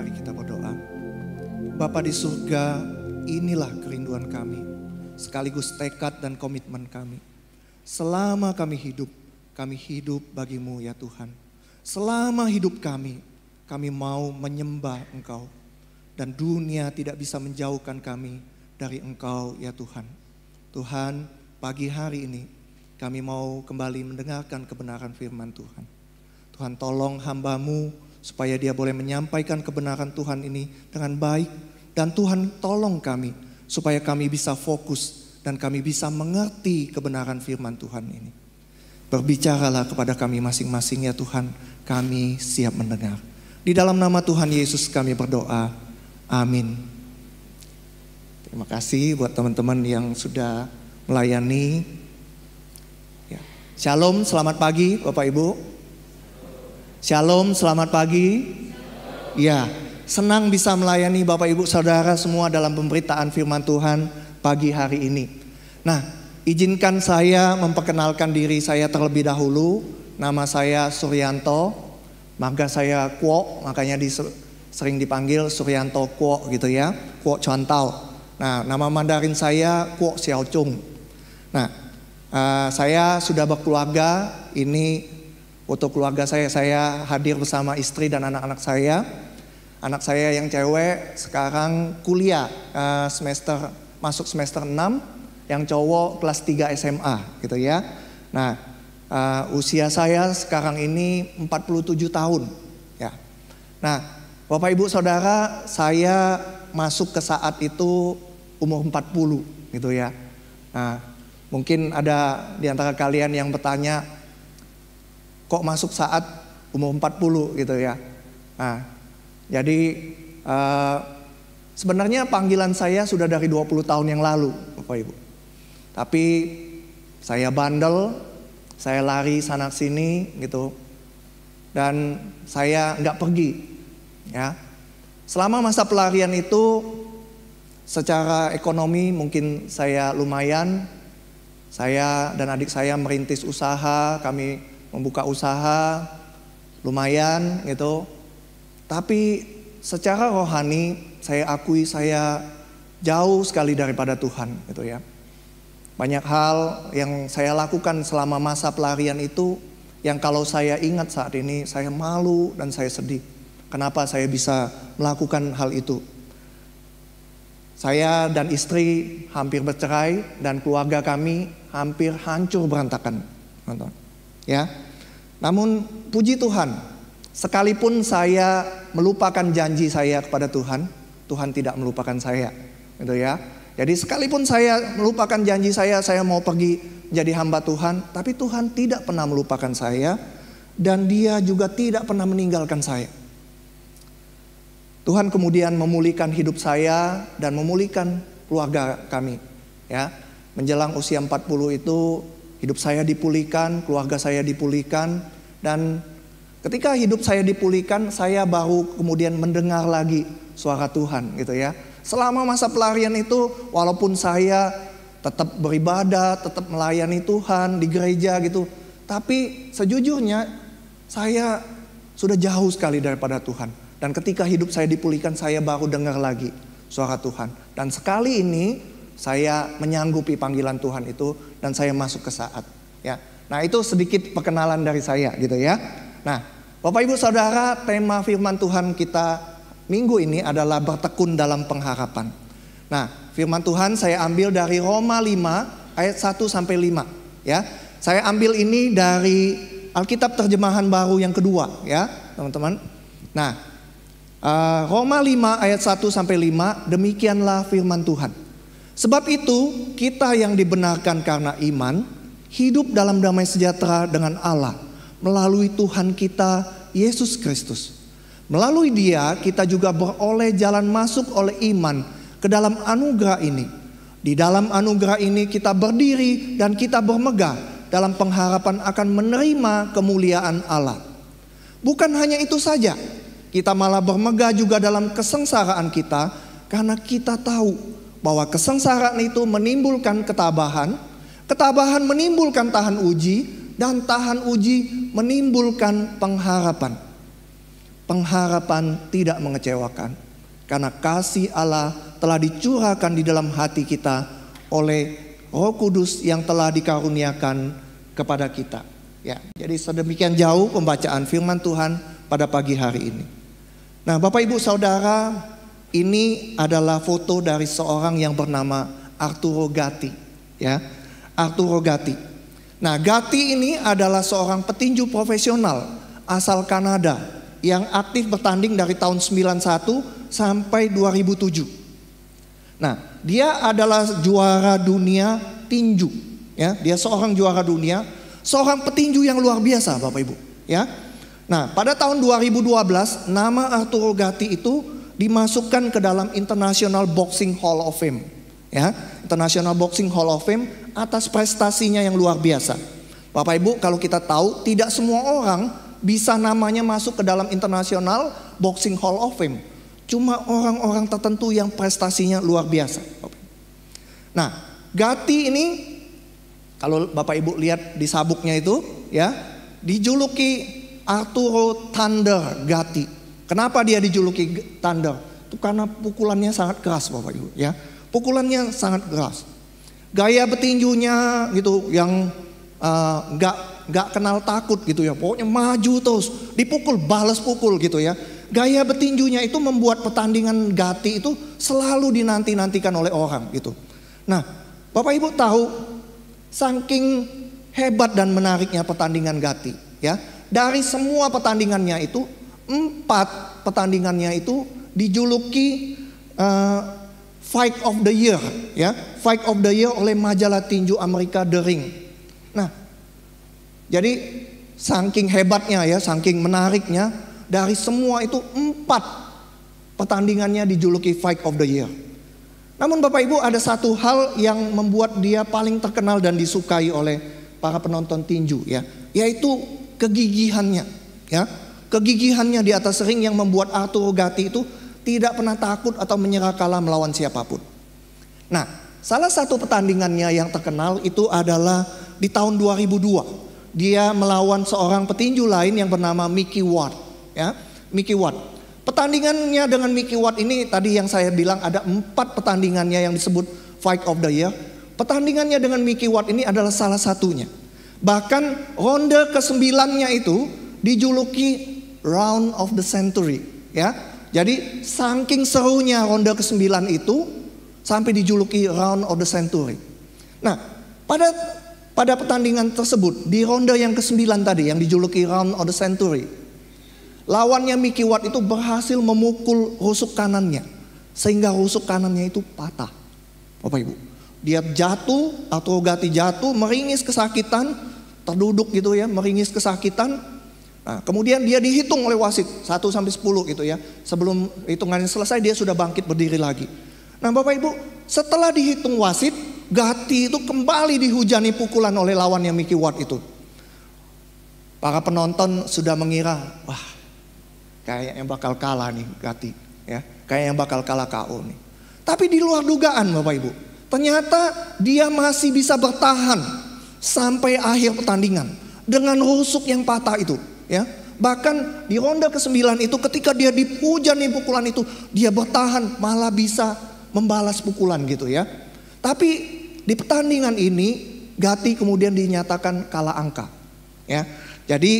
mari kita berdoa. Bapa di surga, inilah kerinduan kami, sekaligus tekad dan komitmen kami. Selama kami hidup bagimu ya Tuhan. Selama hidup kami mau menyembah Engkau. Dan dunia tidak bisa menjauhkan kami dari Engkau ya Tuhan. Tuhan, pagi hari ini kami mau kembali mendengarkan kebenaran firman Tuhan. Tuhan, tolong hamba-Mu supaya dia boleh menyampaikan kebenaran Tuhan ini dengan baik. Dan Tuhan, tolong kami supaya kami bisa fokus dan kami bisa mengerti kebenaran firman Tuhan ini. Berbicaralah kepada kami masing-masing ya Tuhan, kami siap mendengar. Di dalam nama Tuhan Yesus kami berdoa, amin. Terima kasih buat teman-teman yang sudah melayani. Ya. Shalom, selamat pagi Bapak Ibu. Shalom, selamat pagi. Ya, senang bisa melayani Bapak Ibu Saudara semua dalam pemberitaan firman Tuhan pagi hari ini. Nah, izinkan saya memperkenalkan diri saya terlebih dahulu. Nama saya Suryanto, marga saya Kuok, makanya sering dipanggil Suryanto Kuok gitu ya, Kuok Cuantau. Nah, nama Mandarin saya Kuok Xiao Chung. Nah, saya sudah berkeluarga. Ini foto keluarga saya hadir bersama istri dan anak-anak saya. Anak saya yang cewek sekarang kuliah masuk semester 6, yang cowok kelas 3 SMA gitu ya. Nah, usia saya sekarang ini 47 tahun ya. Nah, Bapak Ibu Saudara, saya masuk ke saat itu umur 40 gitu ya. Nah, mungkin ada di antara kalian yang bertanya, kok masuk saat umur 40 gitu ya. Nah, jadi sebenarnya panggilan saya sudah dari 20 tahun yang lalu Bapak Ibu. Tapi saya bandel, saya lari sana sini gitu. Dan saya nggak pergi ya. Selama masa pelarian itu secara ekonomi mungkin saya lumayan. Saya dan adik saya merintis usaha, kami membuka usaha lumayan gitu. Tapi secara rohani saya akui saya jauh sekali daripada Tuhan gitu ya. Banyak hal yang saya lakukan selama masa pelarian itu yang kalau saya ingat saat ini saya malu dan saya sedih. Kenapa saya bisa melakukan hal itu? Saya dan istri hampir bercerai dan keluarga kami hampir hancur berantakan. Ya. Namun puji Tuhan, sekalipun saya melupakan janji saya kepada Tuhan, Tuhan tidak melupakan saya. Gitu ya. Jadi sekalipun saya melupakan janji saya mau pergi jadi hamba Tuhan, tapi Tuhan tidak pernah melupakan saya dan Dia juga tidak pernah meninggalkan saya. Tuhan kemudian memulihkan hidup saya dan memulihkan keluarga kami ya. Menjelang usia 40 itu hidup saya dipulihkan, keluarga saya dipulihkan. Dan ketika hidup saya dipulihkan, saya baru kemudian mendengar lagi suara Tuhan gitu ya. Selama masa pelarian itu walaupun saya tetap beribadah, tetap melayani Tuhan di gereja gitu, tapi sejujurnya saya sudah jauh sekali daripada Tuhan. Dan ketika hidup saya dipulihkan, saya baru dengar lagi suara Tuhan. Dan sekali ini saya menyanggupi panggilan Tuhan itu dan saya masuk ke saat ya. Nah, itu sedikit perkenalan dari saya gitu ya. Nah, Bapak Ibu Saudara, tema firman Tuhan kita minggu ini adalah bertekun dalam pengharapan. Nah, firman Tuhan saya ambil dari Roma 5 ayat 1 sampai 5 ya. Saya ambil ini dari Alkitab terjemahan baru yang kedua ya, teman-teman. Nah, Roma 5 ayat 1 sampai 5, demikianlah firman Tuhan. Sebab itu kita yang dibenarkan karena iman hidup dalam damai sejahtera dengan Allah melalui Tuhan kita Yesus Kristus. Melalui Dia kita juga beroleh jalan masuk oleh iman ke dalam anugerah ini. Di dalam anugerah ini kita berdiri dan kita bermegah dalam pengharapan akan menerima kemuliaan Allah. Bukan hanya itu saja, kita malah bermegah juga dalam kesengsaraan kita karena kita tahu bahwa kesengsaraan itu menimbulkan ketabahan, ketabahan menimbulkan tahan uji, dan tahan uji menimbulkan pengharapan. pengharapan tidak mengecewakan. Karena kasih Allah telah dicurahkan di dalam hati kita oleh Roh Kudus yang telah dikaruniakan kepada kita. Ya, jadi sedemikian jauh pembacaan firman Tuhan pada pagi hari ini. Nah, Bapak Ibu Saudara, ini adalah foto dari seorang yang bernama Arturo Gatti, ya. Arturo Gatti. Nah, Gatti ini adalah seorang petinju profesional asal Kanada yang aktif bertanding dari tahun 91 sampai 2007. Nah, dia adalah juara dunia tinju, ya. Dia seorang juara dunia, seorang petinju yang luar biasa, Bapak Ibu, ya. Nah, pada tahun 2012 nama Arturo Gatti itu dimasukkan ke dalam International Boxing Hall of Fame, ya. International Boxing Hall of Fame atas prestasinya yang luar biasa. Bapak Ibu, kalau kita tahu tidak semua orang bisa namanya masuk ke dalam International Boxing Hall of Fame. Cuma orang-orang tertentu yang prestasinya luar biasa. Nah, Gatti ini kalau Bapak Ibu lihat di sabuknya itu, ya, dijuluki Arturo Thunder Gatti. Kenapa dia dijuluki Thunder? Itu karena pukulannya sangat keras, Bapak Ibu, ya. Pukulannya sangat keras. Gaya petinjunya gitu yang nggak kenal takut gitu ya. Pokoknya maju terus, dipukul balas pukul gitu ya. Gaya petinjunya itu membuat pertandingan Gatti itu selalu dinanti-nantikan oleh orang gitu. Nah, Bapak Ibu tahu saking hebat dan menariknya pertandingan Gatti, ya. Dari semua pertandingannya itu 4 pertandingannya itu dijuluki Fight of the Year, ya. Fight of the Year oleh majalah tinju Amerika The Ring. Nah, jadi saking hebatnya ya, saking menariknya, dari semua itu 4 pertandingannya dijuluki Fight of the Year. Namun Bapak Ibu, ada satu hal yang membuat dia paling terkenal dan disukai oleh para penonton tinju, ya, yaitu kegigihannya, ya. Kegigihannya di atas ring yang membuat Arturo Gatti itu tidak pernah takut atau menyerah kalah melawan siapapun. Nah, salah satu pertandingannya yang terkenal itu adalah di tahun 2002. Dia melawan seorang petinju lain yang bernama Mickey Ward, ya. Mickey Ward. Pertandingannya dengan Mickey Ward ini tadi yang saya bilang ada 4 pertandingannya yang disebut Fight of the Year. Pertandingannya dengan Mickey Ward ini adalah salah satunya. Bahkan ronde ke-9-nya itu dijuluki Round of the Century, ya. Jadi saking serunya ronde ke-9 itu sampai dijuluki Round of the Century. Nah, pada pertandingan tersebut di ronde yang ke-9 tadi yang dijuluki Round of the Century, lawannya Mickey Ward itu berhasil memukul rusuk kanannya sehingga rusuk kanannya itu patah. Bapak Ibu, dia jatuh, Arturo Gatti jatuh, meringis kesakitan, terduduk gitu ya, meringis kesakitan. Nah, kemudian dia dihitung oleh wasit 1 sampai 10 gitu ya. Sebelum hitungannya selesai dia sudah bangkit berdiri lagi. Nah, Bapak Ibu, setelah dihitung wasit, Gatti itu kembali dihujani pukulan oleh lawannya Mickey Ward itu. Para penonton sudah mengira, wah, kayaknya bakal kalah nih Gatti, ya. Kayaknya bakal kalah KO nih. Tapi di luar dugaan, Bapak Ibu, ternyata dia masih bisa bertahan sampai akhir pertandingan dengan rusuk yang patah itu, ya. Bahkan di ronde ke-9 itu ketika dia dihujani pukulan itu, dia bertahan malah bisa membalas pukulan gitu ya. Tapi di pertandingan ini Gatti kemudian dinyatakan kalah angka, ya. Jadi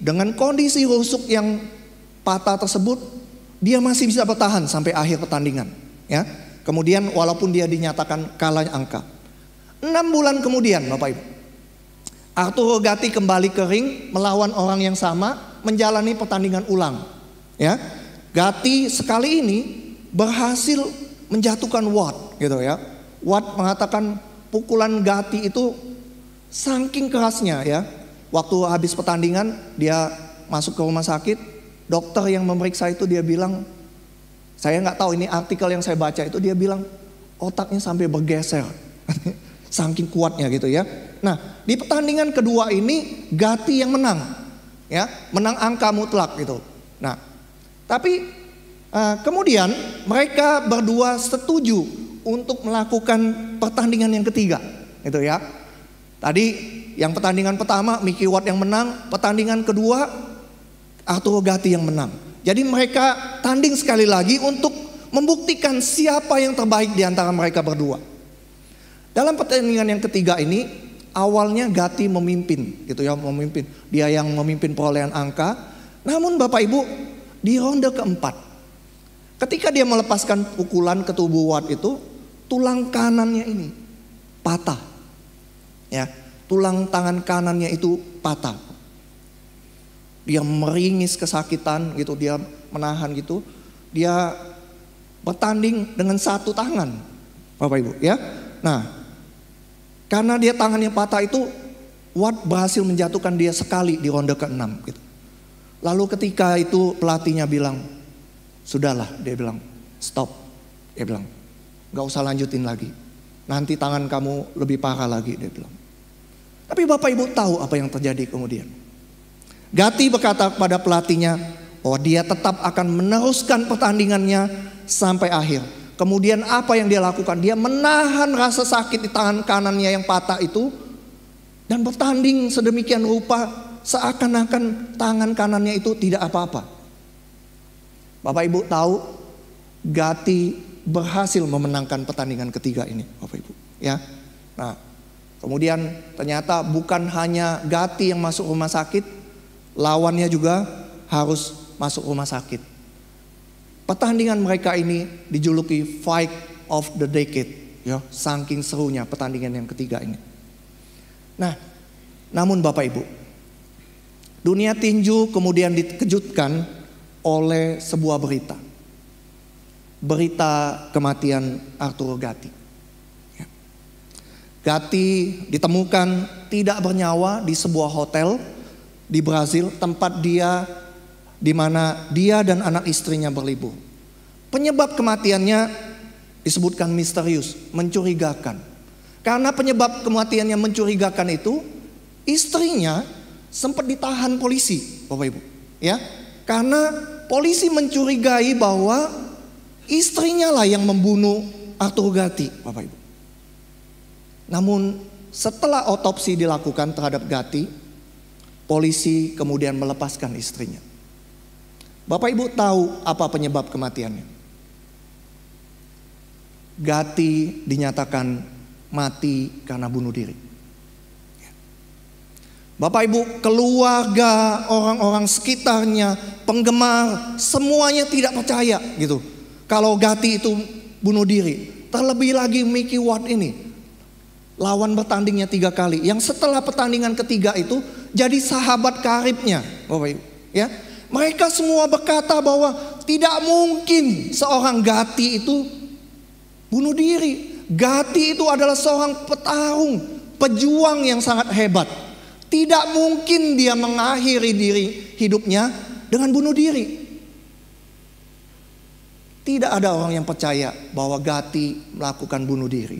dengan kondisi rusuk yang patah tersebut, dia masih bisa bertahan sampai akhir pertandingan, ya. Kemudian walaupun dia dinyatakan kalah angka, 6 bulan kemudian, Bapak Ibu, Arturo Gatti kembali ke ring melawan orang yang sama, menjalani pertandingan ulang, ya. Gatti sekali ini berhasil menjatuhkan Ward, gitu ya. Ward mengatakan pukulan Gatti itu saking kerasnya, ya. Waktu habis pertandingan dia masuk ke rumah sakit, dokter yang memeriksa itu dia bilang, saya nggak tahu ini artikel yang saya baca itu, dia bilang otaknya sampai bergeser, saking kuatnya gitu ya. Nah, di pertandingan kedua ini Gatti yang menang, ya, menang angka mutlak gitu. Nah, tapi kemudian mereka berdua setuju untuk melakukan pertandingan yang ketiga, gitu ya. Tadi yang pertandingan pertama Mickey Ward yang menang, pertandingan kedua Arturo Gatti yang menang. Jadi mereka tanding sekali lagi untuk membuktikan siapa yang terbaik di antara mereka berdua. Dalam pertandingan yang ketiga ini, awalnya Gati memimpin, gitu ya, memimpin. Dia yang memimpin perolehan angka. Namun Bapak Ibu, di ronde keempat, ketika dia melepaskan pukulan ke tubuh Ward itu, tulang kanannya ini patah. Ya, tulang tangan kanannya itu patah. Dia meringis kesakitan gitu, dia menahan gitu. Dia bertanding dengan satu tangan, Bapak Ibu, ya. Nah, karena dia tangannya patah itu, Ward berhasil menjatuhkan dia sekali di ronde ke-6 gitu. Lalu ketika itu pelatihnya bilang, sudahlah, dia bilang, stop. Dia bilang, gak usah lanjutin lagi. Nanti tangan kamu lebih parah lagi, dia bilang. Tapi Bapak Ibu tahu apa yang terjadi kemudian. Gati berkata kepada pelatihnya, oh dia tetap akan meneruskan pertandingannya sampai akhir. Kemudian apa yang dia lakukan? Dia menahan rasa sakit di tangan kanannya yang patah itu dan bertanding sedemikian rupa seakan-akan tangan kanannya itu tidak apa-apa. Bapak Ibu tahu, Gati berhasil memenangkan pertandingan ketiga ini, Bapak Ibu, ya. Nah, kemudian ternyata bukan hanya Gati yang masuk rumah sakit, lawannya juga harus masuk rumah sakit. Pertandingan mereka ini dijuluki Fight of the Decade, ya, saking serunya pertandingan yang ketiga ini. Nah, namun Bapak Ibu, dunia tinju kemudian dikejutkan oleh sebuah berita. Berita kematian Arturo Gatti. Ya. Gatti ditemukan tidak bernyawa di sebuah hotel di Brazil, tempat dia di mana dia dan anak istrinya berlibur. Penyebab kematiannya disebutkan misterius, mencurigakan. Karena penyebab kematiannya mencurigakan itu, istrinya sempat ditahan polisi, Bapak Ibu, ya. Karena polisi mencurigai bahwa istrinya lah yang membunuh Arturo Gatti, Bapak Ibu. Namun setelah otopsi dilakukan terhadap Gatti, polisi kemudian melepaskan istrinya. Bapak Ibu tahu apa penyebab kematiannya? Gatti dinyatakan mati karena bunuh diri. Bapak Ibu, keluarga, orang-orang sekitarnya, penggemar, semuanya tidak percaya gitu kalau Gatti itu bunuh diri. Terlebih lagi Mickey Ward ini, lawan bertandingnya 3 kali, yang setelah pertandingan ketiga itu jadi sahabat karibnya, Bapak Ibu, ya. Mereka semua berkata bahwa tidak mungkin seorang Gatti itu bunuh diri. Gatti itu adalah seorang petarung, pejuang yang sangat hebat. Tidak mungkin dia mengakhiri hidupnya dengan bunuh diri. Tidak ada orang yang percaya bahwa Gatti melakukan bunuh diri.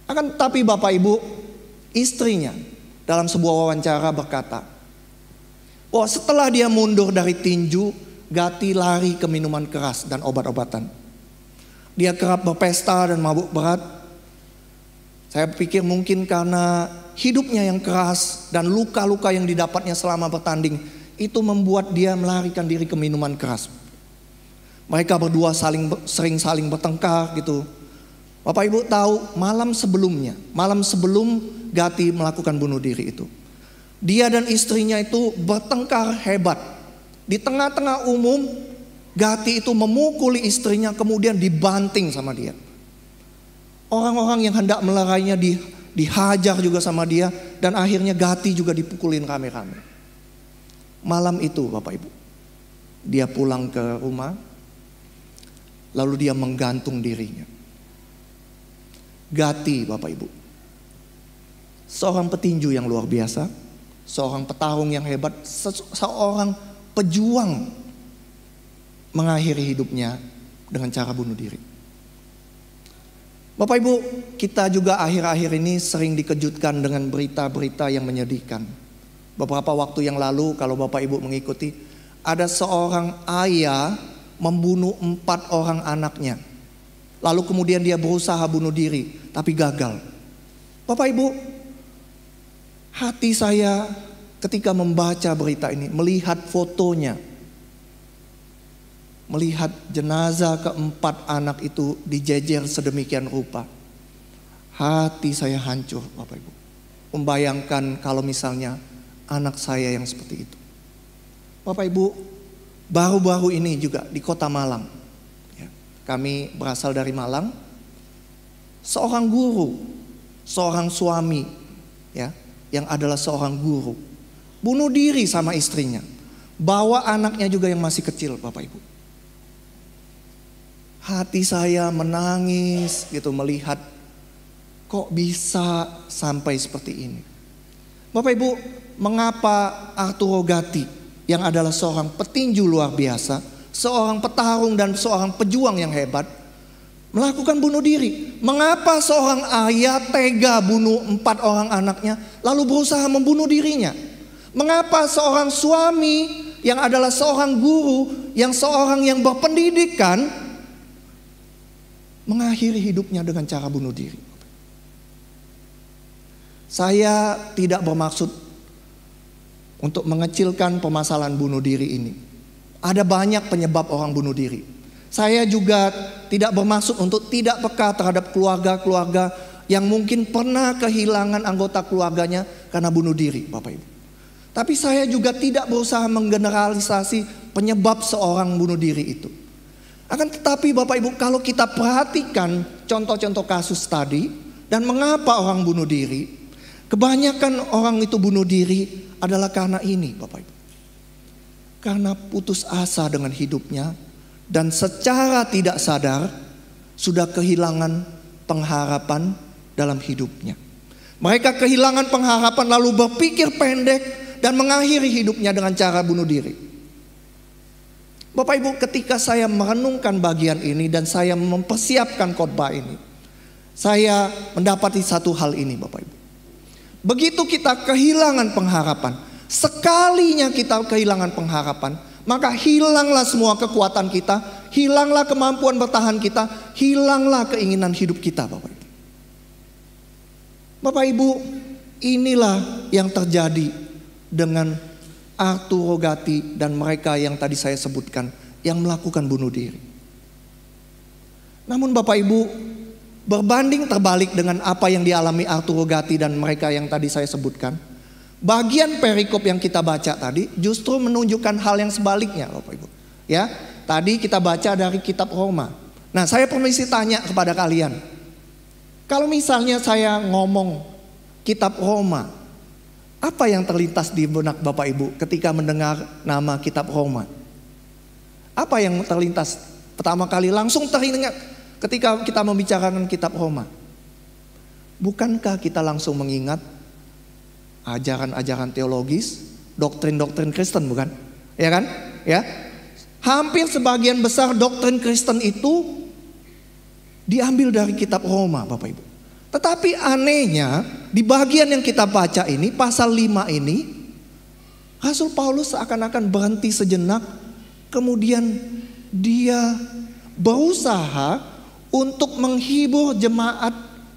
Akan tetapi Bapak Ibu, istrinya dalam sebuah wawancara berkata bahwa setelah dia mundur dari tinju, Gatti lari ke minuman keras dan obat-obatan. Dia kerap berpesta dan mabuk berat. Saya pikir mungkin karena hidupnya yang keras dan luka-luka yang didapatnya selama bertanding itu membuat dia melarikan diri ke minuman keras. Mereka berdua sering saling bertengkar gitu. Bapak Ibu tahu, malam sebelum Gatti melakukan bunuh diri itu, dia dan istrinya itu bertengkar hebat. Di tengah-tengah umum, Gatti itu memukuli istrinya, kemudian dibanting sama dia. Orang-orang yang hendak melerainya dihajar juga sama dia, dan akhirnya Gatti juga dipukulin rame-rame. Malam itu Bapak Ibu, dia pulang ke rumah, lalu dia menggantung dirinya. Gatti, Bapak Ibu, seorang petinju yang luar biasa, seorang petarung yang hebat, seorang pejuang, mengakhiri hidupnya dengan cara bunuh diri. Bapak Ibu, kita juga akhir-akhir ini sering dikejutkan dengan berita-berita yang menyedihkan. Beberapa waktu yang lalu, kalau Bapak Ibu mengikuti, ada seorang ayah membunuh 4 orang anaknya. Lalu kemudian dia berusaha bunuh diri, tapi gagal. Bapak Ibu, hati saya ketika membaca berita ini, melihat fotonya, melihat jenazah keempat anak itu dijejer sedemikian rupa, hati saya hancur, Bapak Ibu. Membayangkan kalau misalnya anak saya yang seperti itu. Bapak Ibu, baru-baru ini juga di kota Malang, ya, kami berasal dari Malang. Seorang guru, seorang suami, ya, yang adalah seorang guru, bunuh diri sama istrinya, bawa anaknya juga yang masih kecil, Bapak Ibu. Hati saya menangis gitu melihat kok bisa sampai seperti ini. Bapak Ibu, mengapa Arturo Gatti yang adalah seorang petinju luar biasa, seorang petarung dan seorang pejuang yang hebat, melakukan bunuh diri? Mengapa seorang ayah tega bunuh 4 orang anaknya lalu berusaha membunuh dirinya? Mengapa seorang suami yang adalah seorang guru, yang seorang yang berpendidikan, mengakhiri hidupnya dengan cara bunuh diri? Saya tidak bermaksud untuk mengecilkan permasalahan bunuh diri ini. Ada banyak penyebab orang bunuh diri. Saya juga tidak bermaksud untuk tidak peka terhadap keluarga-keluarga yang mungkin pernah kehilangan anggota keluarganya karena bunuh diri, Bapak Ibu. Tapi saya juga tidak berusaha menggeneralisasi penyebab seorang bunuh diri itu. Akan tetapi Bapak Ibu, kalau kita perhatikan contoh-contoh kasus tadi dan mengapa orang bunuh diri, kebanyakan orang itu bunuh diri adalah karena ini, Bapak Ibu. Karena putus asa dengan hidupnya dan secara tidak sadar sudah kehilangan pengharapan dalam hidupnya. Mereka kehilangan pengharapan lalu berpikir pendek dan mengakhiri hidupnya dengan cara bunuh diri. Bapak Ibu, ketika saya merenungkan bagian ini dan saya mempersiapkan khotbah ini, saya mendapati satu hal ini, Bapak Ibu. Begitu kita kehilangan pengharapan, sekalinya kita kehilangan pengharapan, maka hilanglah semua kekuatan kita, hilanglah kemampuan bertahan kita, hilanglah keinginan hidup kita, Bapak Ibu. Bapak Ibu, inilah yang terjadi dengan Arturo Gatti dan mereka yang tadi saya sebutkan yang melakukan bunuh diri. Namun Bapak Ibu, berbanding terbalik dengan apa yang dialami Arturo Gatti dan mereka yang tadi saya sebutkan, bagian perikop yang kita baca tadi justru menunjukkan hal yang sebaliknya, Bapak Ibu. Ya, tadi kita baca dari kitab Roma. Nah, saya permisi tanya kepada kalian. Kalau misalnya saya ngomong kitab Roma, apa yang terlintas di benak Bapak Ibu ketika mendengar nama kitab Roma? Apa yang terlintas pertama kali langsung teringat ketika kita membicarakan kitab Roma? Bukankah kita langsung mengingat ajaran-ajaran teologis, doktrin-doktrin Kristen, bukan? Ya kan? Ya. Hampir sebagian besar doktrin Kristen itu diambil dari kitab Roma, Bapak Ibu. Tetapi anehnya, di bagian yang kita baca ini, pasal 5 ini, Rasul Paulus seakan-akan berhenti sejenak, kemudian dia berusaha untuk menghibur jemaat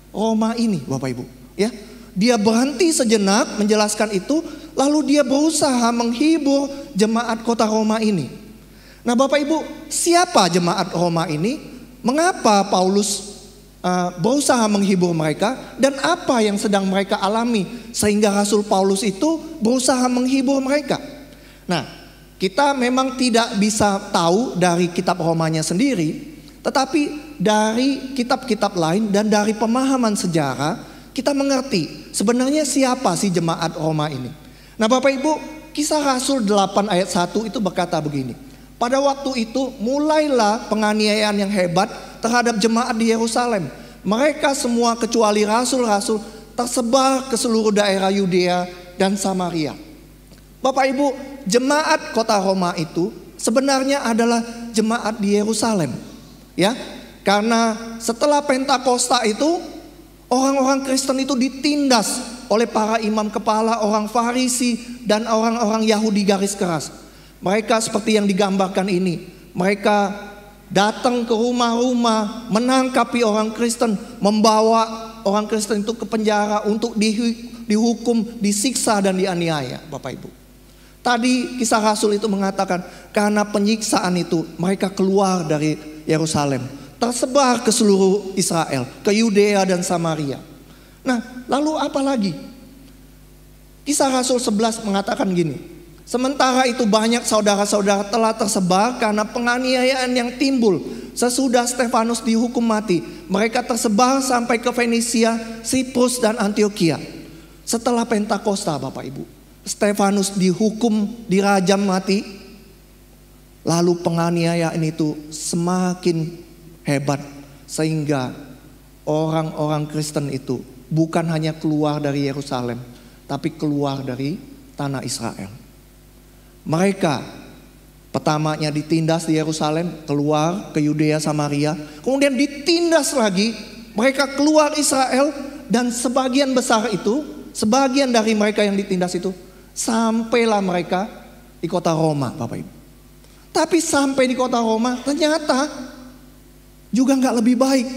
Roma ini, Bapak Ibu. Ya. Dia berhenti sejenak menjelaskan itu, lalu dia berusaha menghibur jemaat kota Roma ini. Nah Bapak Ibu, siapa jemaat Roma ini? Mengapa Paulus berusaha menghibur mereka? Dan apa yang sedang mereka alami sehingga Rasul Paulus itu berusaha menghibur mereka? Nah, kita memang tidak bisa tahu dari kitab Romanya sendiri, tetapi dari kitab-kitab lain dan dari pemahaman sejarah, kita mengerti sebenarnya siapa sih jemaat Roma ini. Nah Bapak Ibu, Kisah Rasul 8 ayat 1 itu berkata begini. Pada waktu itu mulailah penganiayaan yang hebat terhadap jemaat di Yerusalem. Mereka semua kecuali rasul-rasul tersebar ke seluruh daerah Yudea dan Samaria. Bapak Ibu, jemaat kota Roma itu sebenarnya adalah jemaat di Yerusalem. Ya, karena setelah Pentakosta itu orang-orang Kristen itu ditindas oleh para imam kepala, orang Farisi dan orang-orang Yahudi garis keras. Mereka seperti yang digambarkan ini. Mereka datang ke rumah-rumah, menangkapi orang Kristen, membawa orang Kristen itu ke penjara untuk dihukum, disiksa dan dianiaya, Bapak Ibu. Tadi kisah Rasul itu mengatakan karena penyiksaan itu mereka keluar dari Yerusalem, tersebar ke seluruh Israel, ke Yudea dan Samaria. Nah, lalu apa lagi? Kisah Rasul 11 mengatakan gini, sementara itu banyak saudara-saudara telah tersebar karena penganiayaan yang timbul sesudah Stefanus dihukum mati. Mereka tersebar sampai ke Fenisia, Siprus dan Antioquia. Setelah Pentakosta, Bapak Ibu, Stefanus dihukum, dirajam mati. Lalu penganiayaan itu semakin hebat sehingga orang-orang Kristen itu bukan hanya keluar dari Yerusalem, tapi keluar dari tanah Israel. Mereka pertamanya ditindas di Yerusalem, keluar ke Yudea Samaria, kemudian ditindas lagi, mereka keluar Israel, dan sebagian besar itu, sebagian dari mereka yang ditindas itu, sampailah mereka di kota Roma, Bapak Ibu. Tapi sampai di kota Roma ternyata juga nggak lebih baik.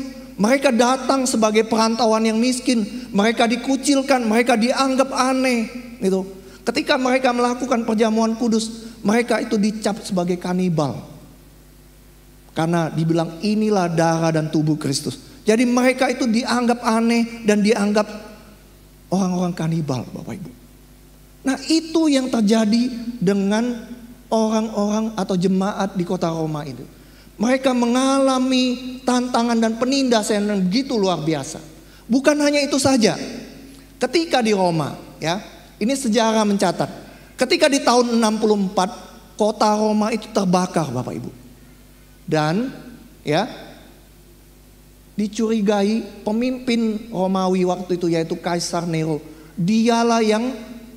Mereka datang sebagai perantauan yang miskin, mereka dikucilkan, mereka dianggap aneh. Gitu. Ketika mereka melakukan perjamuan kudus, mereka itu dicap sebagai kanibal. Karena dibilang inilah darah dan tubuh Kristus. Jadi mereka itu dianggap aneh dan dianggap orang-orang kanibal, Bapak Ibu. Nah, itu yang terjadi dengan orang-orang atau jemaat di kota Roma itu. Mereka mengalami tantangan dan penindasan yang begitu luar biasa. Bukan hanya itu saja. Ketika di Roma, ya, ini sejarah mencatat. Ketika di tahun 64, kota Roma itu terbakar, Bapak Ibu. Dan ya, dicurigai pemimpin Romawi waktu itu, yaitu Kaisar Nero. Dialah yang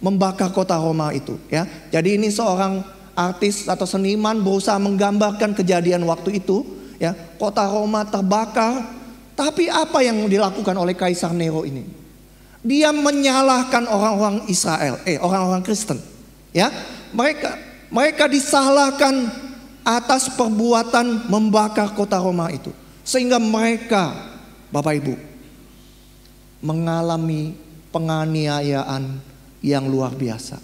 membakar kota Roma itu, ya. Jadi ini seorang artis atau seniman berusaha menggambarkan kejadian waktu itu, ya. Kota Roma terbakar, tapi apa yang dilakukan oleh Kaisar Nero ini? Dia menyalahkan orang-orang Israel, orang-orang Kristen, ya. Mereka disalahkan atas perbuatan membakar kota Roma itu, sehingga mereka, Bapak Ibu, mengalami penganiayaan yang luar biasa.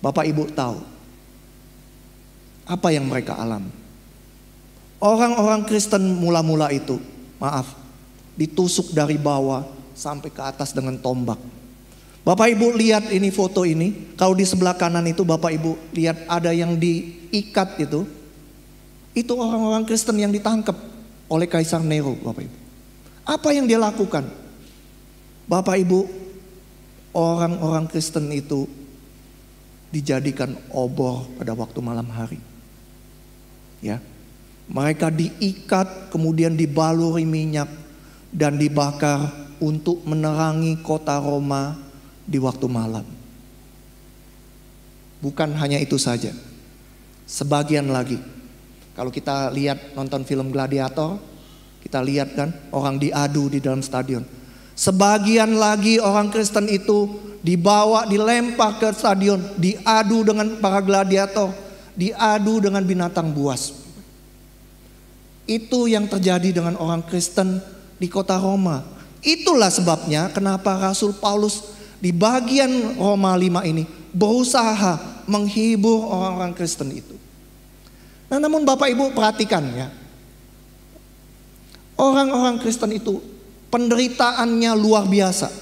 Bapak Ibu tahu apa yang mereka alami? Orang-orang Kristen mula-mula itu, ditusuk dari bawah sampai ke atas dengan tombak. Bapak Ibu lihat ini foto ini. Kalau di sebelah kanan itu Bapak Ibu lihat ada yang diikat itu. Itu orang-orang Kristen yang ditangkap oleh Kaisar Nero, Bapak Ibu. Apa yang dia lakukan? Bapak Ibu, orang-orang Kristen itu dijadikan obor pada waktu malam hari. Ya, mereka diikat, kemudian dibaluri minyak dan dibakar untuk menerangi kota Roma di waktu malam. Bukan hanya itu saja, sebagian lagi. Kalau kita lihat nonton film Gladiator, kita lihat kan orang diadu di dalam stadion. Sebagian lagi orang Kristen itu dibawa, dilempar ke stadion, diadu dengan para gladiator, diadu dengan binatang buas. Itu yang terjadi dengan orang Kristen di kota Roma. Itulah sebabnya kenapa Rasul Paulus di bagian Roma 5 ini berusaha menghibur orang-orang Kristen itu. Nah, namun Bapak Ibu perhatikan ya, orang-orang Kristen itu penderitaannya luar biasa.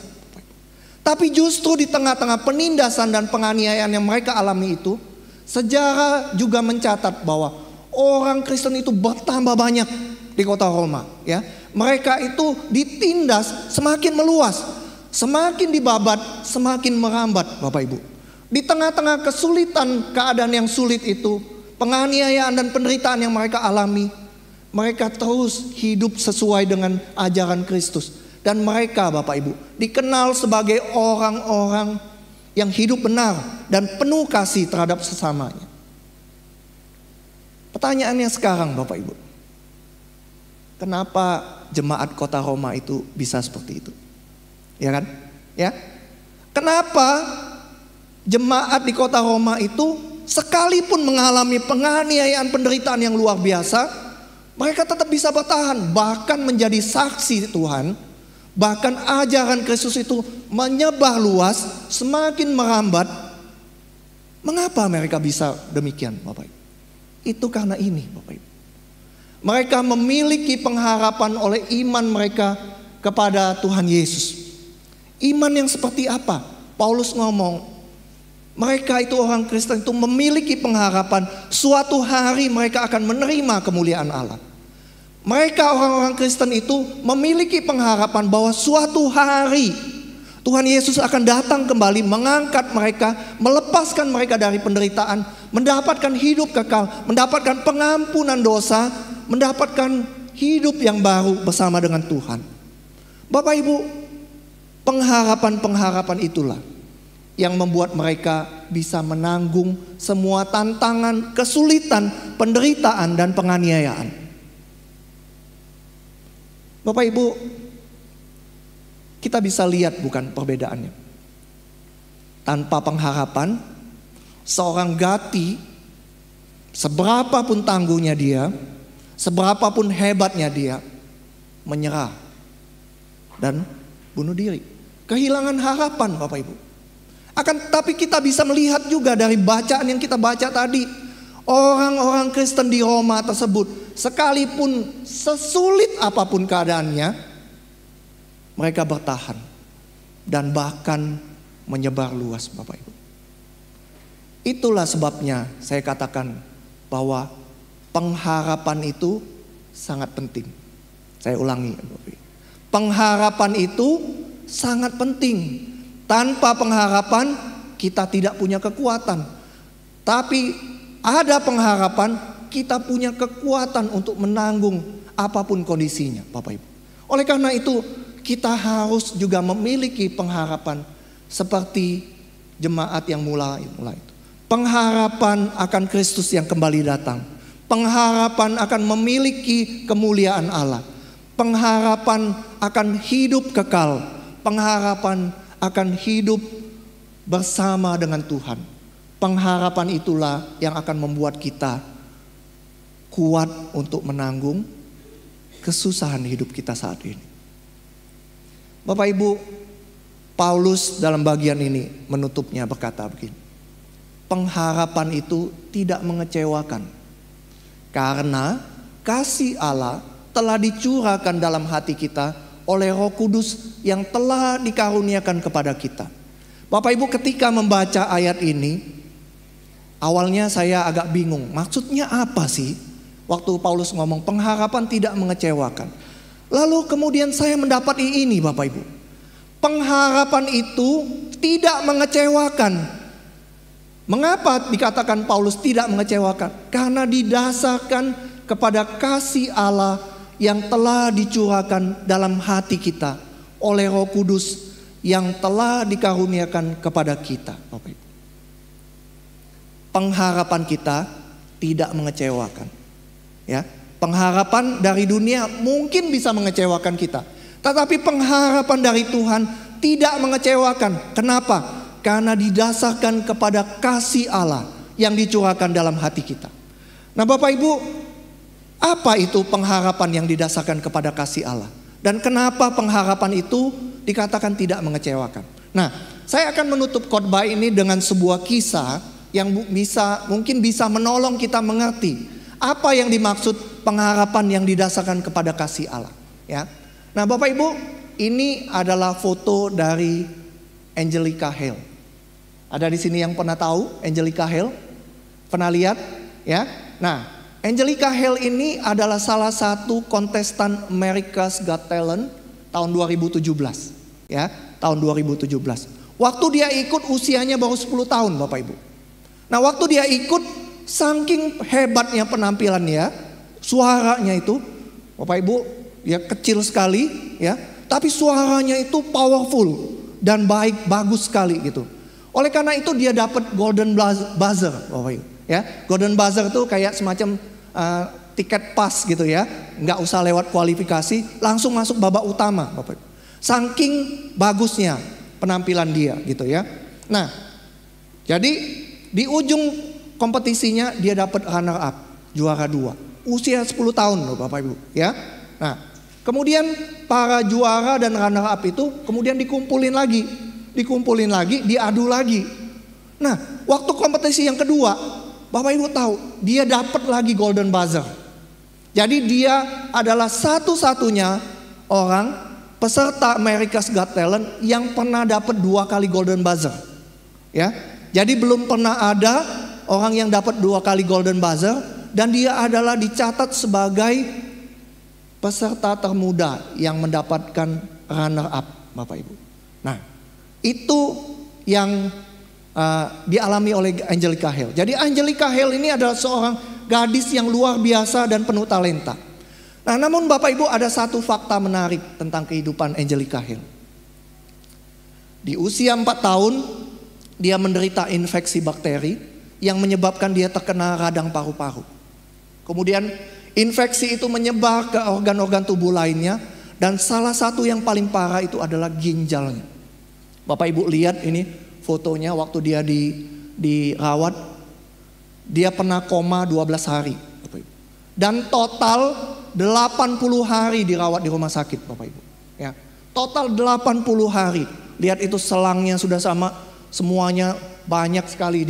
Tapi justru di tengah-tengah penindasan dan penganiayaan yang mereka alami itu, sejarah juga mencatat bahwa orang Kristen itu bertambah banyak di kota Roma, ya. Mereka itu ditindas semakin meluas, semakin dibabat, semakin merambat, Bapak Ibu. Di tengah-tengah kesulitan, keadaan yang sulit itu, penganiayaan dan penderitaan yang mereka alami, mereka terus hidup sesuai dengan ajaran Kristus. Dan mereka, Bapak Ibu, dikenal sebagai orang-orang yang hidup benar dan penuh kasih terhadap sesamanya. Pertanyaannya sekarang, Bapak Ibu, kenapa jemaat kota Roma itu bisa seperti itu? Ya kan? Ya. Kenapa jemaat di kota Roma itu sekalipun mengalami penganiayaan, penderitaan yang luar biasa, mereka tetap bisa bertahan, bahkan menjadi saksi Tuhan. Bahkan ajaran Kristus itu menyebar luas, semakin merambat. Mengapa mereka bisa demikian, Bapak Ibu? Itu karena ini, Bapak Ibu. Mereka memiliki pengharapan oleh iman mereka kepada Tuhan Yesus. Iman yang seperti apa? Paulus ngomong, mereka itu orang Kristen itu memiliki pengharapan suatu hari mereka akan menerima kemuliaan Allah. Mereka orang-orang Kristen itu memiliki pengharapan bahwa suatu hari Tuhan Yesus akan datang kembali, mengangkat mereka, melepaskan mereka dari penderitaan, mendapatkan hidup kekal, mendapatkan pengampunan dosa, mendapatkan hidup yang baru bersama dengan Tuhan. Bapak Ibu, pengharapan-pengharapan itulah yang membuat mereka bisa menanggung semua tantangan, kesulitan, penderitaan, dan penganiayaan. Bapak Ibu, kita bisa lihat bukan perbedaannya. Tanpa pengharapan, seorang Gati, seberapapun tangguhnya dia, seberapapun hebatnya dia, menyerah dan bunuh diri. Kehilangan harapan, Bapak Ibu. Tapi kita bisa melihat juga dari bacaan yang kita baca tadi, orang-orang Kristen di Roma tersebut, sekalipun sesulit apapun keadaannya, mereka bertahan dan bahkan menyebar luas, Bapak Ibu. Itulah sebabnya saya katakan bahwa pengharapan itu sangat penting. Saya ulangi, Bapak Ibu. Pengharapan itu sangat penting. Tanpa pengharapan kita tidak punya kekuatan. Tapi ada pengharapan, kita punya kekuatan untuk menanggung apapun kondisinya, Bapak Ibu. Oleh karena itu kita harus juga memiliki pengharapan seperti jemaat yang mulai itu. Pengharapan akan Kristus yang kembali datang. Pengharapan akan memiliki kemuliaan Allah. Pengharapan akan hidup kekal. Pengharapan akan hidup bersama dengan Tuhan. Pengharapan itulah yang akan membuat kita kuat untuk menanggung kesusahan hidup kita saat ini. Bapak Ibu, Paulus dalam bagian ini menutupnya berkata begini, pengharapan itu tidak mengecewakan karena kasih Allah telah dicurahkan dalam hati kita oleh Roh Kudus yang telah dikaruniakan kepada kita. Bapak Ibu, ketika membaca ayat ini, awalnya saya agak bingung, maksudnya apa sih? Waktu Paulus ngomong pengharapan tidak mengecewakan. Lalu kemudian saya mendapat ini, Bapak Ibu. Pengharapan itu tidak mengecewakan. Mengapa dikatakan Paulus tidak mengecewakan? Karena didasarkan kepada kasih Allah yang telah dicurahkan dalam hati kita oleh Roh Kudus yang telah dikaruniakan kepada kita, Bapak Ibu. Pengharapan kita tidak mengecewakan. Ya, pengharapan dari dunia mungkin bisa mengecewakan kita, tetapi pengharapan dari Tuhan tidak mengecewakan. Kenapa? Karena didasarkan kepada kasih Allah yang dicurahkan dalam hati kita. Nah, Bapak Ibu, apa itu pengharapan yang didasarkan kepada kasih Allah? Dan kenapa pengharapan itu dikatakan tidak mengecewakan? Nah, saya akan menutup khotbah ini dengan sebuah kisah yang mungkin bisa menolong kita mengerti apa yang dimaksud pengharapan yang didasarkan kepada kasih Allah. Ya, nah Bapak Ibu, ini adalah foto dari Angelica Hale. Ada di sini yang pernah tahu Angelica Hale? Pernah lihat? Ya, nah Angelica Hale ini adalah salah satu kontestan America's Got Talent tahun 2017. Ya, tahun 2017. Waktu dia ikut usianya baru 10 tahun, Bapak Ibu. Nah, waktu dia ikut, saking hebatnya penampilannya, suaranya itu, Bapak Ibu, dia kecil sekali, ya, tapi suaranya itu powerful dan bagus sekali gitu. Oleh karena itu dia dapat Golden Buzzer, Bapak Ibu. Ya, Golden Buzzer itu kayak semacam tiket pas gitu ya, nggak usah lewat kualifikasi, langsung masuk babak utama, Bapak Ibu. Saking bagusnya penampilan dia gitu ya. Nah, jadi di ujung kompetisinya dia dapat runner up, juara 2. Usia 10 tahun loh Bapak Ibu ya. Nah, kemudian para juara dan runner up itu kemudian dikumpulin lagi, diadu lagi. Nah, waktu kompetisi yang kedua, Bapak Ibu tahu, dia dapat lagi Golden Buzzer. Jadi dia adalah satu-satunya orang peserta America's Got Talent yang pernah dapat 2 kali Golden Buzzer. Ya, jadi belum pernah ada orang yang dapat 2 kali Golden Buzzer, dan dia adalah dicatat sebagai peserta termuda yang mendapatkan runner up, Bapak Ibu. Nah, itu yang dialami oleh Angelica Hale. Jadi Angelica Hale ini adalah seorang gadis yang luar biasa dan penuh talenta. Nah, namun Bapak Ibu, ada satu fakta menarik tentang kehidupan Angelica Hale. Di usia 4 tahun, dia menderita infeksi bakteri yang menyebabkan dia terkena radang paru-paru. Kemudian infeksi itu menyebar ke organ-organ tubuh lainnya, dan salah satu yang paling parah itu adalah ginjalnya. Bapak Ibu lihat ini fotonya waktu dia dirawat. Dia pernah koma 12 hari, Bapak Ibu. Dan total 80 hari dirawat di rumah sakit, Bapak Ibu. Ya, total 80 hari. Lihat itu selangnya sudah sama, semuanya banyak sekali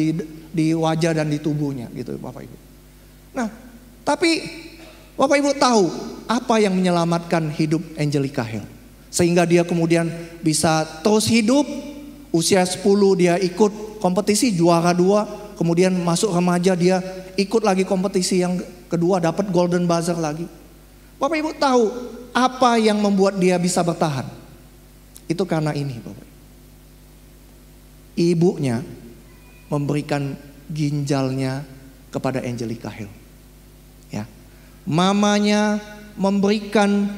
di wajah dan di tubuhnya gitu, Bapak Ibu. Nah, tapi Bapak Ibu tahu apa yang menyelamatkan hidup Angelica Hale sehingga dia kemudian bisa terus hidup. Usia 10 dia ikut kompetisi, juara 2. Kemudian masuk remaja, dia ikut lagi kompetisi yang kedua, dapat Golden Buzzer lagi. Bapak Ibu tahu apa yang membuat dia bisa bertahan? Itu karena ini, Bapak. Ibunya memberikan ginjalnya kepada Angelica Hale. Ya. Mamanya memberikan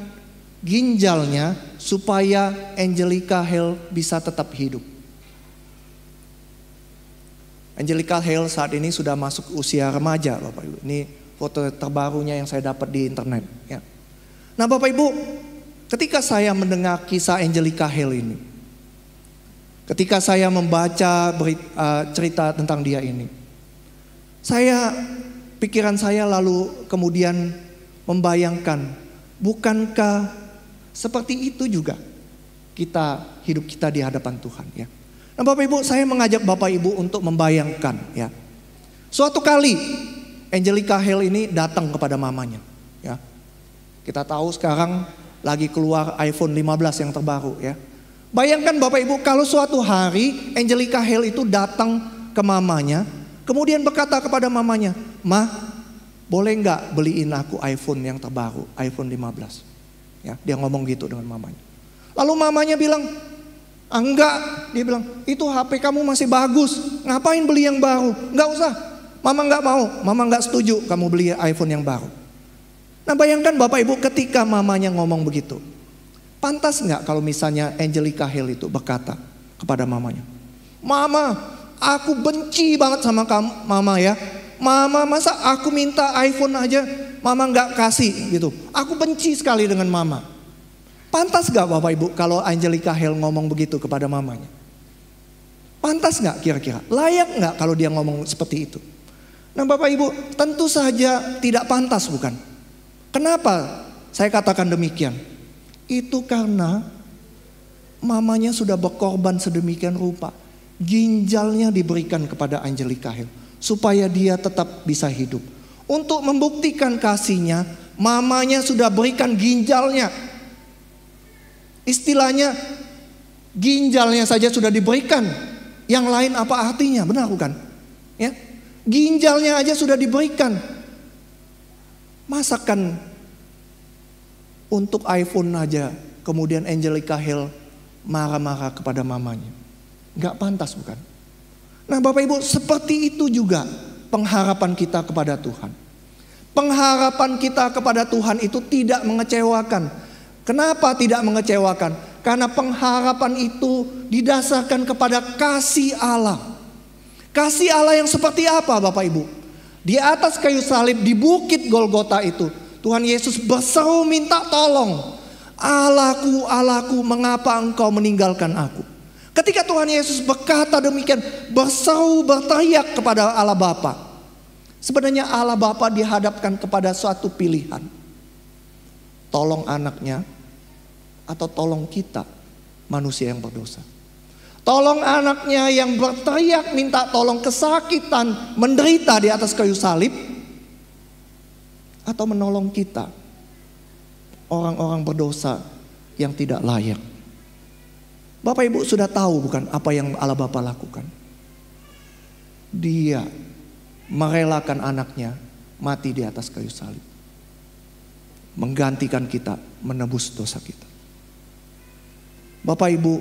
ginjalnya supaya Angelica Hale bisa tetap hidup. Angelica Hale saat ini sudah masuk usia remaja, Bapak Ibu. Ini foto terbarunya yang saya dapat di internet. Ya. Nah, Bapak Ibu, ketika saya mendengar kisah Angelica Hale ini, ketika saya membaca cerita tentang dia ini, pikiran saya lalu kemudian membayangkan, bukankah seperti itu juga hidup kita di hadapan Tuhan, ya? Nah, Bapak Ibu, saya mengajak Bapak Ibu untuk membayangkan, ya. Suatu kali Angelica Hale ini datang kepada mamanya, ya. Kita tahu sekarang lagi keluar iPhone 15 yang terbaru, ya. Bayangkan Bapak Ibu, kalau suatu hari Angelica Hale itu datang ke mamanya, kemudian berkata kepada mamanya, "Ma, boleh nggak beliin aku iPhone yang terbaru, iPhone 15?" Ya, dia ngomong gitu dengan mamanya. Lalu mamanya bilang, "Enggak," dia bilang, "itu HP kamu masih bagus, ngapain beli yang baru? Enggak usah, mama enggak mau, mama enggak setuju kamu beli iPhone yang baru." Nah, bayangkan Bapak Ibu, ketika mamanya ngomong begitu, pantas enggak kalau misalnya Angelica Hale itu berkata kepada mamanya, "Mama, aku benci banget sama kamu, mama ya. Mama, masa aku minta iPhone aja mama enggak kasih gitu. Aku benci sekali dengan mama." Pantas gak Bapak Ibu kalau Angelica Hale ngomong begitu kepada mamanya? Pantas gak kira-kira? Layak gak kalau dia ngomong seperti itu? Nah, Bapak Ibu, tentu saja tidak pantas, bukan? Kenapa saya katakan demikian? Itu karena mamanya sudah berkorban sedemikian rupa. Ginjalnya diberikan kepada Angelica Hale supaya dia tetap bisa hidup. Untuk membuktikan kasihnya, mamanya sudah berikan ginjalnya. Istilahnya ginjalnya saja sudah diberikan, yang lain apa artinya? Benar bukan? Ya, ginjalnya aja sudah diberikan. Masakan untuk iPhone aja kemudian Angelica Hale marah-marah kepada mamanya. Gak pantas, bukan? Nah, Bapak Ibu, seperti itu juga pengharapan kita kepada Tuhan. Pengharapan kita kepada Tuhan itu tidak mengecewakan. Kenapa tidak mengecewakan? Karena pengharapan itu didasarkan kepada kasih Allah. Kasih Allah yang seperti apa, Bapak Ibu? Di atas kayu salib di bukit Golgota itu, Tuhan Yesus berseru minta tolong. "Allahku, Allahku, mengapa engkau meninggalkan aku?" Ketika Tuhan Yesus berkata demikian, berseru, berteriak kepada Allah Bapa. Sebenarnya Allah Bapa dihadapkan kepada suatu pilihan. Tolong anaknya atau tolong kita, manusia yang berdosa. Tolong anaknya yang berteriak minta tolong kesakitan, menderita di atas kayu salib, atau menolong kita, orang-orang berdosa yang tidak layak. Bapak Ibu sudah tahu bukan apa yang Allah Bapa lakukan? Dia merelakan anaknya mati di atas kayu salib, menggantikan kita, menebus dosa kita. Bapak Ibu,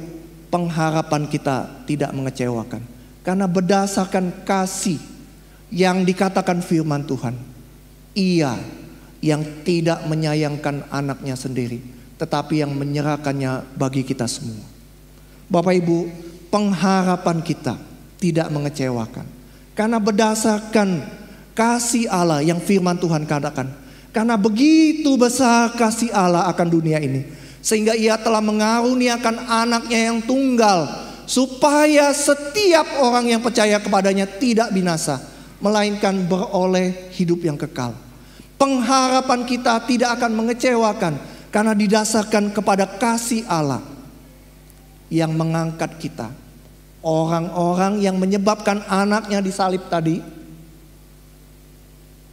pengharapan kita tidak mengecewakan, karena berdasarkan kasih yang dikatakan firman Tuhan, Ia yang tidak menyayangkan anaknya sendiri, tetapi yang menyerahkannya bagi kita semua. Bapak Ibu, pengharapan kita tidak mengecewakan, karena berdasarkan kasih Allah yang firman Tuhan katakan, karena begitu besar kasih Allah akan dunia ini, sehingga Ia telah mengaruniakan anaknya yang tunggal, supaya setiap orang yang percaya kepadanya tidak binasa, melainkan beroleh hidup yang kekal. Pengharapan kita tidak akan mengecewakan, karena didasarkan kepada kasih Allah yang mengangkat kita. Orang-orang yang menyebabkan anaknya disalib tadi,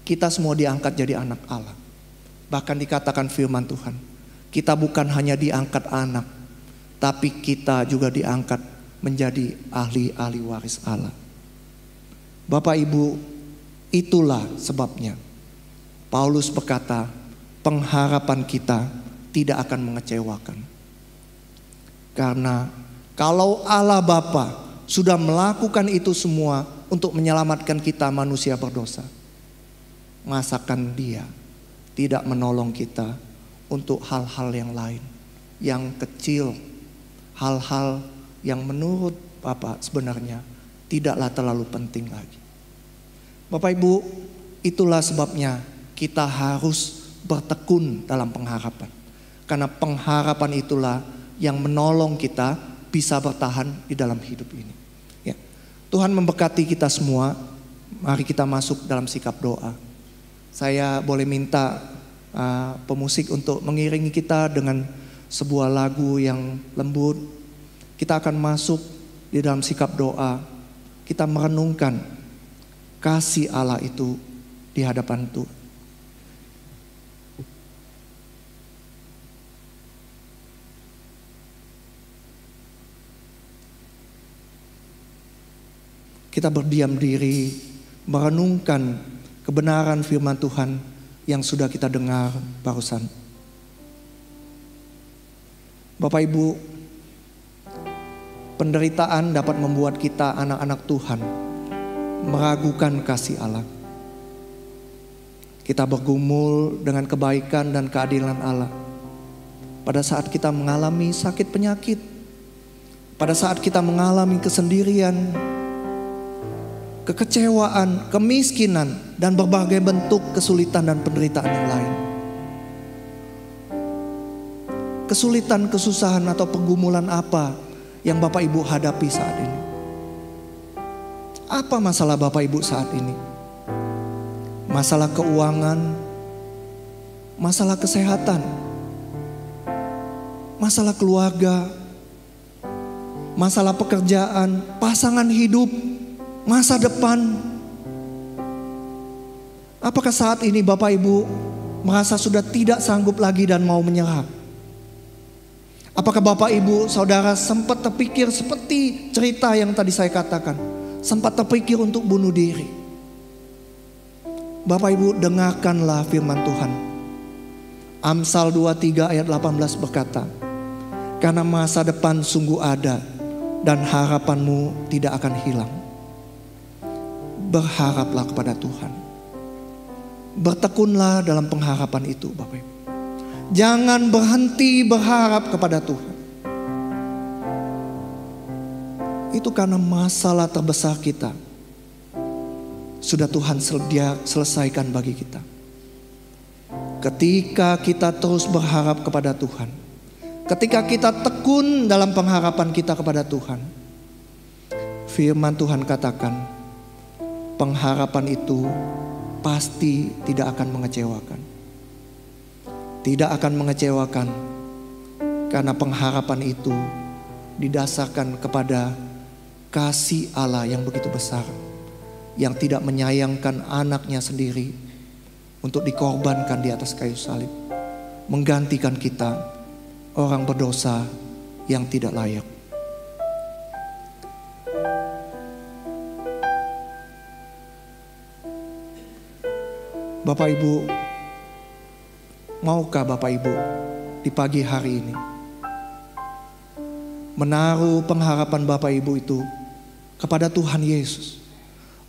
kita semua diangkat jadi anak Allah. Bahkan dikatakan firman Tuhan, kita bukan hanya diangkat anak, tapi kita juga diangkat menjadi ahli-ahli waris Allah. Bapak Ibu, itulah sebabnya Paulus berkata, pengharapan kita tidak akan mengecewakan. Karena kalau Allah Bapa sudah melakukan itu semua untuk menyelamatkan kita manusia berdosa, masakan Dia tidak menolong kita untuk hal-hal yang lain, yang kecil, hal-hal yang menurut Bapak sebenarnya tidaklah terlalu penting lagi. Bapak Ibu, itulah sebabnya kita harus bertekun dalam pengharapan, karena pengharapan itulah yang menolong kita bisa bertahan di dalam hidup ini. Ya. Tuhan memberkati kita semua. Mari kita masuk dalam sikap doa. Saya boleh minta pemusik untuk mengiringi kita dengan sebuah lagu yang lembut. Kita akan masuk di dalam sikap doa. Kita merenungkan kasih Allah itu di hadapan Tuhan. Kita berdiam diri, merenungkan kebenaran firman Tuhan yang sudah kita dengar barusan. Bapak Ibu, penderitaan dapat membuat kita anak-anak Tuhan meragukan kasih Allah. Kita bergumul dengan kebaikan dan keadilan Allah. Pada saat kita mengalami sakit penyakit, pada saat kita mengalami kesendirian, kekecewaan, kemiskinan, dan berbagai bentuk kesulitan dan penderitaan yang lain. Kesulitan, kesusahan atau pergumulan apa yang Bapak Ibu hadapi saat ini? Apa masalah Bapak Ibu saat ini? Masalah keuangan, masalah kesehatan, masalah keluarga, masalah pekerjaan, pasangan hidup, masa depan. Apakah saat ini Bapak Ibu merasa sudah tidak sanggup lagi dan mau menyerah? Apakah Bapak Ibu Saudara sempat terpikir seperti cerita yang tadi saya katakan, sempat terpikir untuk bunuh diri? Bapak Ibu, dengarkanlah firman Tuhan. Amsal 23 ayat 18 berkata, karena masa depan sungguh ada dan harapanmu tidak akan hilang. Berharaplah kepada Tuhan. Bertekunlah dalam pengharapan itu Bapak Ibu. Jangan berhenti berharap kepada Tuhan. Itu karena masalah terbesar kita sudah Tuhan selesaikan bagi kita. Ketika kita terus berharap kepada Tuhan, ketika kita tekun dalam pengharapan kita kepada Tuhan, firman Tuhan katakan, pengharapan itu pasti tidak akan mengecewakan. Tidak akan mengecewakan, karena pengharapan itu didasarkan kepada kasih Allah yang begitu besar, yang tidak menyayangkan anaknya sendiri untuk dikorbankan di atas kayu salib, menggantikan kita orang berdosa yang tidak layak. Bapak Ibu, maukah Bapak Ibu di pagi hari ini menaruh pengharapan Bapak Ibu itu kepada Tuhan Yesus?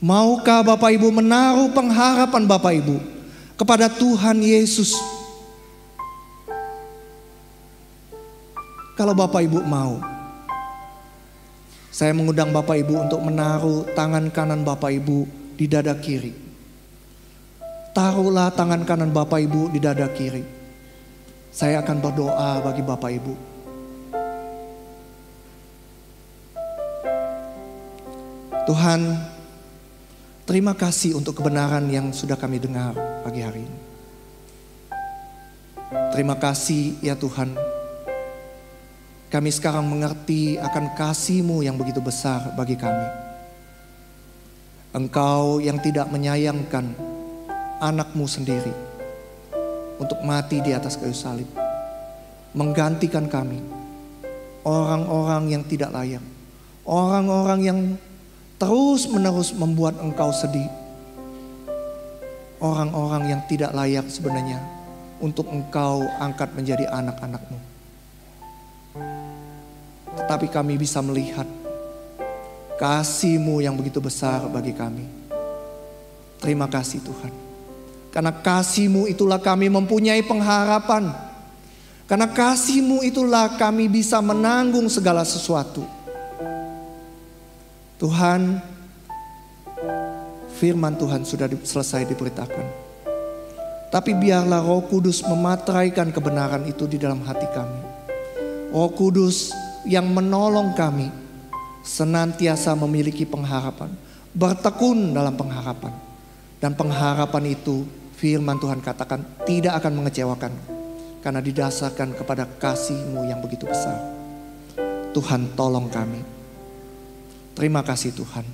Maukah Bapak Ibu menaruh pengharapan Bapak Ibu kepada Tuhan Yesus? Kalau Bapak Ibu mau, saya mengundang Bapak Ibu untuk menaruh tangan kanan Bapak Ibu di dada kiri. Taruhlah tangan kanan Bapak Ibu di dada kiri. Saya akan berdoa bagi Bapak Ibu. Tuhan, terima kasih untuk kebenaran yang sudah kami dengar pagi hari ini. Terima kasih ya Tuhan. Kami sekarang mengerti akan kasih-Mu yang begitu besar bagi kami. Engkau yang tidak menyayangkan anak-Mu sendiri untuk mati di atas kayu salib, menggantikan kami, orang-orang yang tidak layak, orang-orang yang terus-menerus membuat Engkau sedih, orang-orang yang tidak layak sebenarnya untuk Engkau angkat menjadi anak-anak-Mu. Tetapi kami bisa melihat kasih-Mu yang begitu besar bagi kami. Terima kasih Tuhan. Karena kasih-Mu itulah kami mempunyai pengharapan. Karena kasih-Mu itulah kami bisa menanggung segala sesuatu. Tuhan, firman Tuhan sudah selesai diberitakan. Tapi biarlah Roh Kudus memateraikan kebenaran itu di dalam hati kami. Roh Kudus yang menolong kami senantiasa memiliki pengharapan, bertekun dalam pengharapan. Dan pengharapan itu firman Tuhan katakan tidak akan mengecewakan, karena didasarkan kepada kasih-Mu yang begitu besar. Tuhan tolong kami. Terima kasih Tuhan.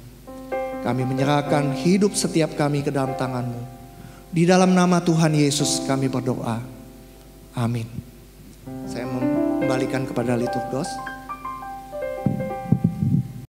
Kami menyerahkan hidup setiap kami ke dalam tangan-Mu. Di dalam nama Tuhan Yesus kami berdoa. Amin. Saya mengembalikan kepada liturgos.